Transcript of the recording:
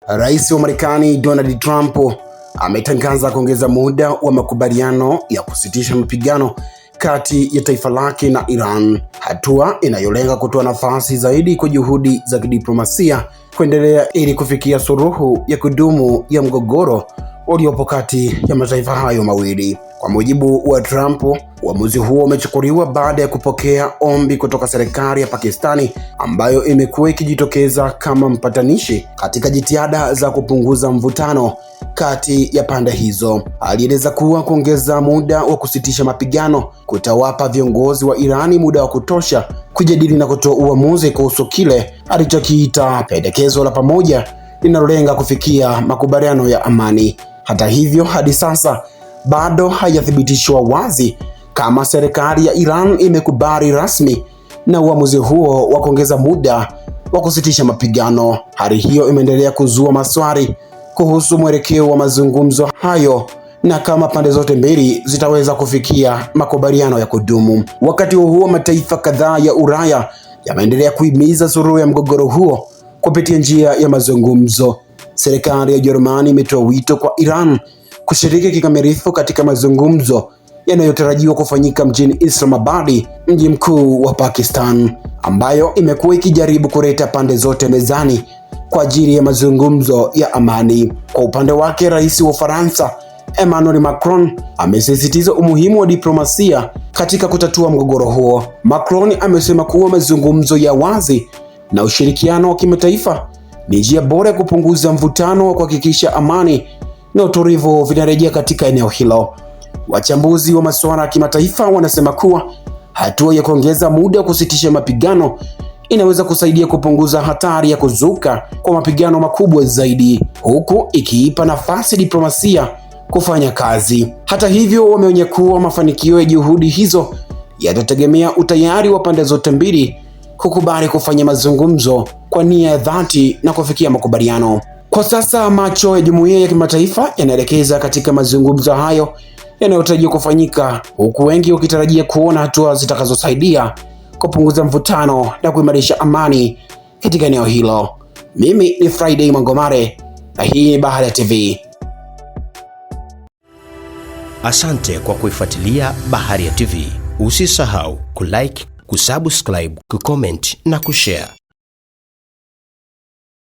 Rais wa Marekani Donald Trump ametangaza kuongeza muda wa makubaliano ya kusitisha mapigano kati ya taifa lake na Iran, hatua inayolenga kutoa nafasi zaidi kwa juhudi za kidiplomasia kuendelea ili kufikia suluhu ya kudumu ya mgogoro uliopo kati ya mataifa hayo mawili. Kwa mujibu wa Trump, uamuzi huo umechukuliwa baada ya kupokea ombi kutoka serikali ya Pakistani ambayo imekuwa ikijitokeza kama mpatanishi katika jitihada za kupunguza mvutano kati ya pande hizo. Alieleza kuwa kuongeza muda wa kusitisha mapigano kutawapa viongozi wa Irani muda wa kutosha kujadili na kutoa uamuzi kuhusu kile alichokiita pendekezo la pamoja linalolenga kufikia makubaliano ya amani. Hata hivyo, hadi sasa bado hajathibitishwa wazi kama serikali ya Iran imekubali rasmi na uamuzi huo wa kuongeza muda wa kusitisha mapigano. Hali hiyo imeendelea kuzua maswali kuhusu mwelekeo wa mazungumzo hayo na kama pande zote mbili zitaweza kufikia makubaliano ya kudumu. Wakati huo, mataifa kadhaa ya Ulaya yameendelea kuhimiza suluhu ya mgogoro huo kupitia njia ya mazungumzo. Serikali ya Ujerumani imetoa wito kwa Iran kushiriki kikamilifu katika mazungumzo yanayotarajiwa kufanyika mjini Islamabad, mji mkuu wa Pakistan, ambayo imekuwa ikijaribu kuleta pande zote mezani kwa ajili ya mazungumzo ya amani. Kwa upande wake, Rais wa Ufaransa Emmanuel Macron amesisitiza umuhimu wa diplomasia katika kutatua mgogoro huo. Macron amesema kuwa mazungumzo ya wazi na ushirikiano wa kimataifa ni njia bora ya kupunguza mvutano wa kuhakikisha amani na utulivu vinarejea katika eneo hilo. Wachambuzi wa masuala ya kimataifa wanasema kuwa hatua ya kuongeza muda wa kusitisha mapigano inaweza kusaidia kupunguza hatari ya kuzuka kwa mapigano makubwa zaidi, huku ikiipa nafasi diplomasia kufanya kazi. Hata hivyo, wameonya kuwa mafanikio ya juhudi hizo yatategemea utayari wa pande zote mbili kukubali kufanya mazungumzo kwa nia ya dhati na kufikia makubaliano. Kwa sasa macho ya jumuiya ya kimataifa yanaelekeza katika mazungumzo hayo yanayotarajiwa kufanyika, huku wengi wakitarajia kuona hatua zitakazosaidia kupunguza mvutano na kuimarisha amani katika eneo hilo. Mimi ni Friday Mangomare na hii ni Baharia TV. Asante kwa kuifuatilia Baharia TV. Usisahau kulike, kusubscribe, kucomment na kushare.